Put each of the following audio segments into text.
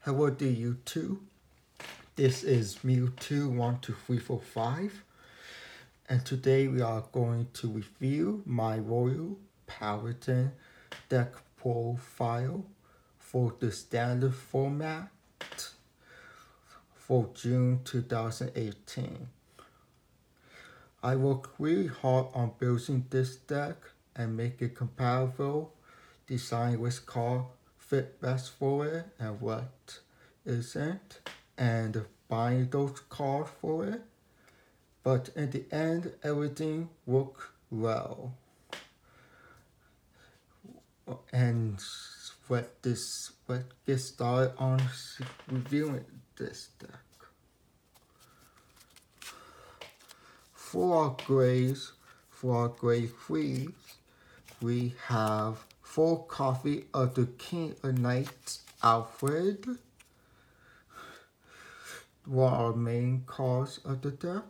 Hello to you two. This is Mew2123445, and today we are going to review my Royal Paladin deck profile for the standard format for June 2018. I worked really hard on building this deck and make it compatible, decide which card fit best for it and what isn't, and buying those cards for it. But in the end, everything worked well. And let's get started on reviewing this deck. For our grades, for our grade 3s, we have 4 copies of the King of Knights Alfred, one of our main cards of the deck.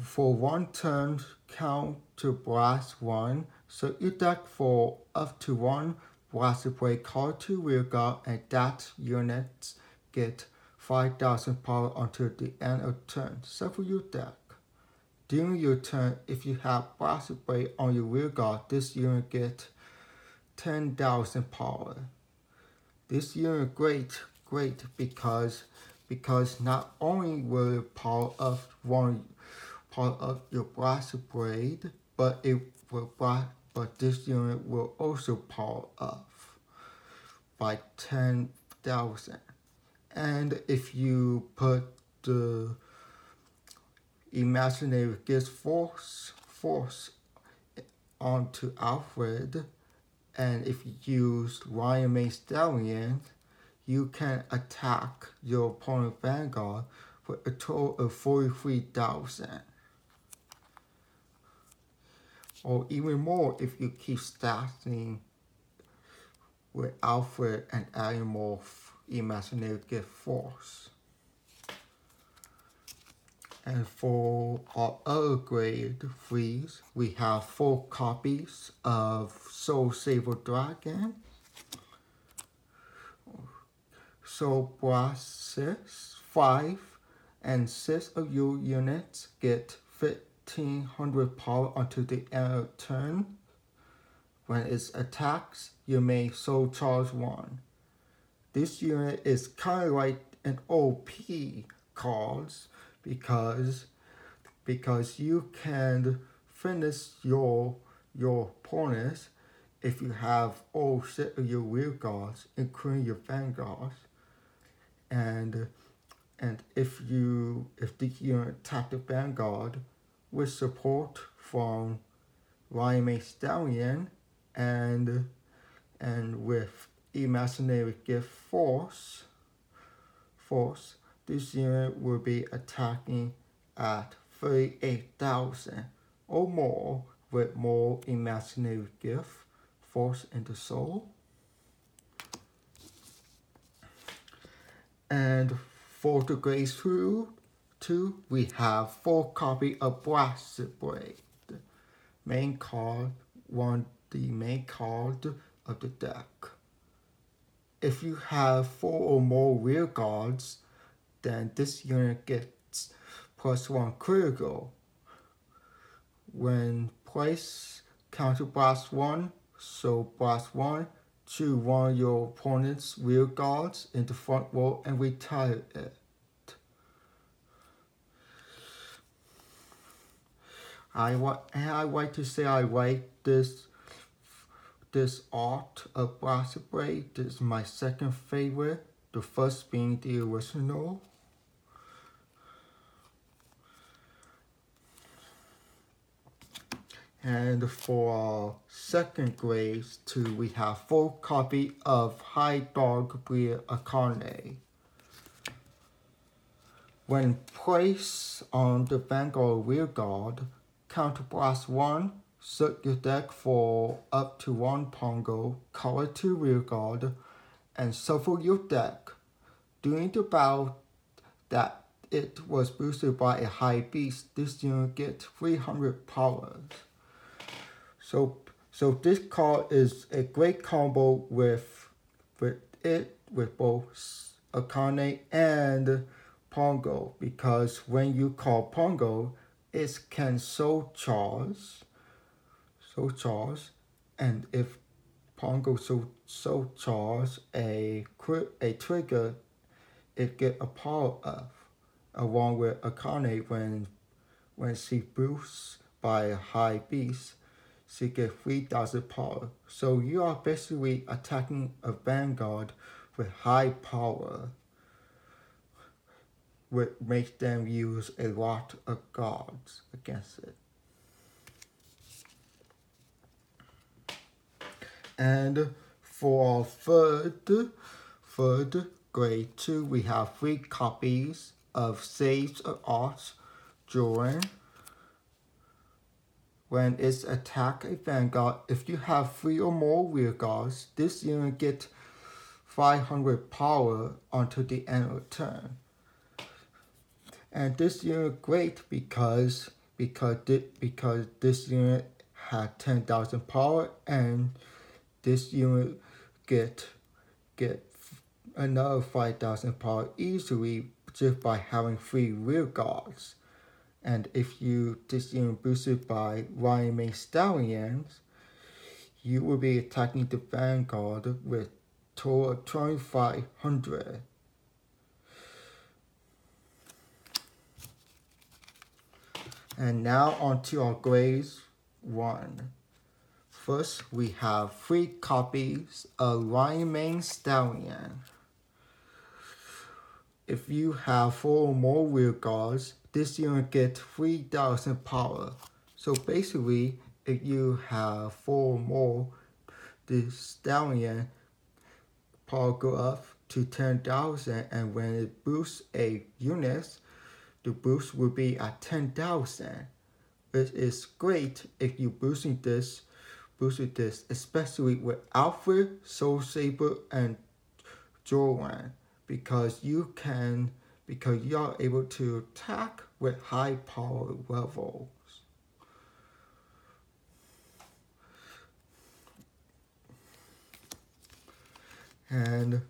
For 1 turn, count to blast 1, so your deck for up to 1 blast play card to rear guard, and that units get 5,000 power until the end of turn. Shuffle your deck. During your turn, if you have blast blade on your rear guard, this unit gets 10,000 power. This unit great because not only will it power up one part of your blaster blade, but this unit will also power up by 10,000. And if you put the imaginary gift force onto Alfred, and if you use Lion Mane Stallion, you can attack your opponent Vanguard for a total of 43,000. Or even more if you keep stacking with Alfred and adding more imaginary gift force. And for our other grade 3s, we have 4 copies of Soul Saver Dragon. So blast 5 and 6 of your units get 1,500 power until the end of turn. When it attacks, you may soul charge 1. This unit is kind of like an OP cards because you can finish your opponents if you have all 6 of your rear guards, including your Vanguards. And if the unit attack the Vanguard with support from Lion Mane Stallion and with imaginary gift force, this unit will be attacking at 38,000 or more with more imaginary gift force in the soul. And for the grade 2, we have 4 copies of Blaster Blade, the main card of the deck. If you have 4 or more rear guards, then this unit gets +1 critical. When placed, counter blast 1, so blast 1, choose one of your opponent's rear guards in the front row and retire it. I like to say I like this art of Blaster Blade. This is my second favorite, the first being the original. And for our second grade 2, we have 4 copies of High Dog Breed Akane. When placed on the Vanguard rear guard, counterblast 1, search your deck for up to 1 Pongo, color 2 rear guard, and shuffle your deck. During the battle that it was boosted by a high beast, this unit gets 300 power. So So this card is a great combo with both Akane and Pongo, because when you call Pongo, it can so charge, and if Pongo so charge a trigger, it get a power up, along with Akane when she boosts by a high beast, she get 3000 power. So you are basically attacking a Vanguard with high power, which makes them use a lot of guards against it. And for our third grade 2, we have 3 copies of Sage of Arts Joran. When it's attack a Vanguard, if you have 3 or more rear guards, this unit get 500 power until the end of the turn. And this unit great because this unit had 10,000 power, and this unit get another 5,000 power easily just by having 3 rear guards. And if this unit boosted by Lion Mane Stallions, you will be attacking the Vanguard with total of 2500. And now on to our grades 1. First, we have 3 copies of Lion Mane Stallion. If you have 4 or more rear guards, this unit gets 3000 power. So basically, if you have 4 or more, the Stallion power go up to 10,000, and when it boosts a unit, the boost will be at 10,000. It is great if you boosted this, especially with Alfred, Soul Saber, and Joran, because you are able to attack with high power levels. And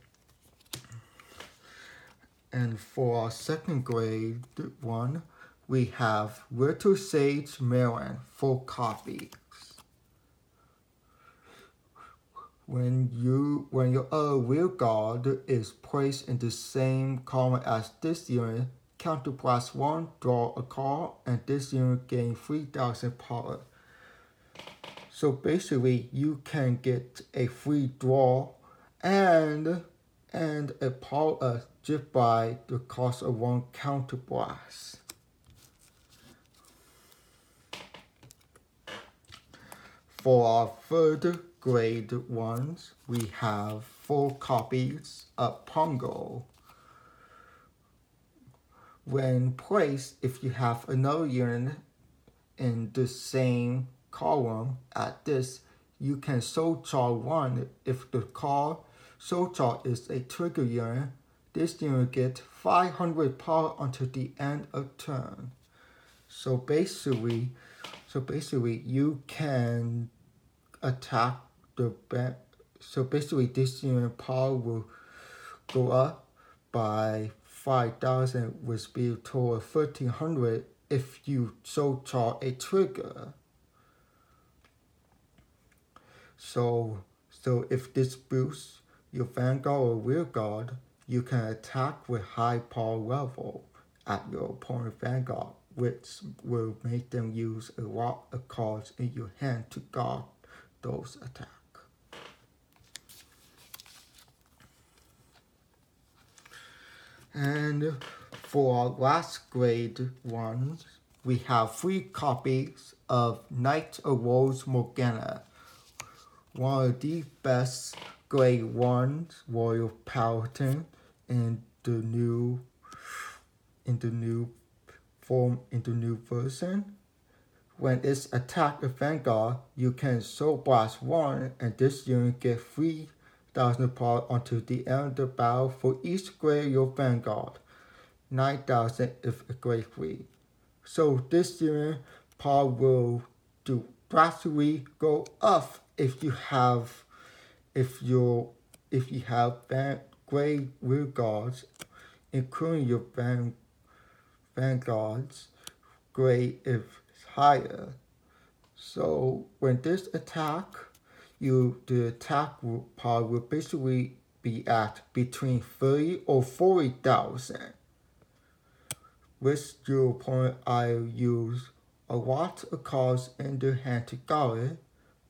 for our second grade 1, we have Little Sage Marin, 4 copies. When your other rear guard is placed in the same column as this unit, counterblast 1, draw a card, and this unit gains 3000 power. So basically, you can get a free draw and a power up just by the cost of 1 counterblast. For our third grade 1s, we have 4 copies of Pongo. When placed, if you have another unit in the same column at this, you can soul charge 1. If the card soul charge is a trigger unit, this unit gets 500 power until the end of turn. So basically you can attack the back. So basically this unit power will go up by 5,000 with speed of total of 1300 if you soul charge a trigger. So if this boosts your Vanguard or rear guard, you can attack with high power level at your opponent's Vanguard, which will make them use a lot of cards in your hand to guard those attacks. And for our last grade 1s, we have 3 copies of Knight of Rose Morgana, one of the best grade 1s Royal Paladin in the new version. When it's attack a Vanguard, you can soul blast 1, and this unit gets 3000 power until the end of the battle for each grade of your Vanguard. 9,000 if a grade 3. So this unit power will do drastically go up if you have great rear guards, including your Vanguards. Grade is higher. So when this attack, the attack power will basically be at between 30 or 40,000. With your opponent either use a lot of cards in their hand to guard it,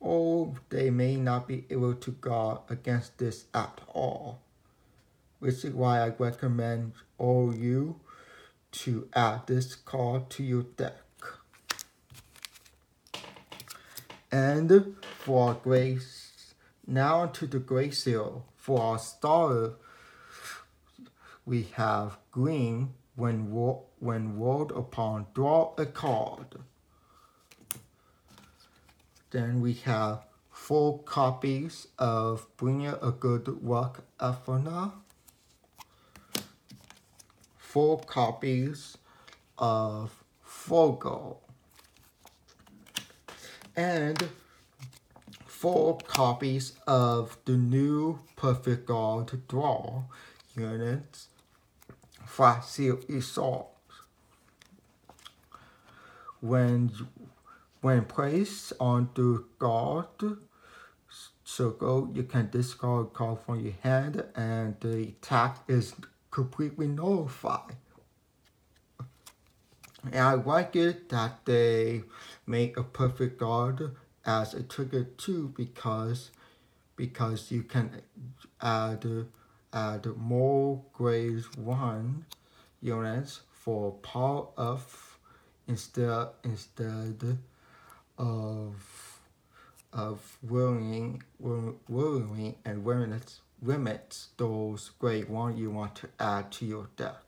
or they may not be able to guard against this at all. Which is why I recommend all you to add this card to your deck. And for our grace, now to the Great Seal. For our starter, we have green. When rolled upon, draw a card. Then we have 4 copies of Bring a Good Luck Athena, 4 copies of Fogo, and 4 copies of the new Perfect Guard Draw units, Flat Seal Assault. When placed on the guard circle, you can discard a card from your hand and the attack is completely nullified. And I like it that they make a Perfect Guard as a trigger too, because you can add more grade 1 units for power of instead of willing and limits those grade 1 you want to add to your deck.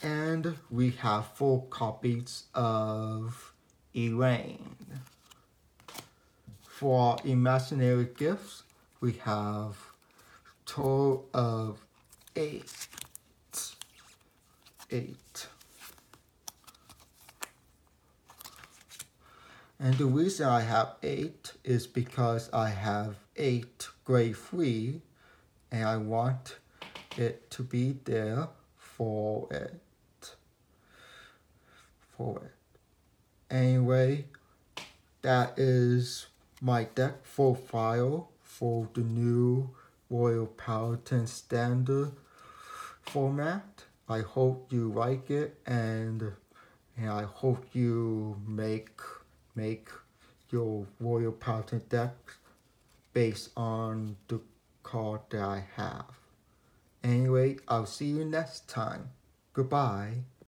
And we have 4 copies of Elaine. For our imaginary gifts, we have total of 8. And the reason I have 8 is because I have 8 grade 3 and I want it to be there for it. Anyway, that is my deck profile for the new Royal Paladin standard format. I hope you like it, and I hope you make your Royal Paladin deck based on the card that I have. Anyway, I'll see you next time. Goodbye.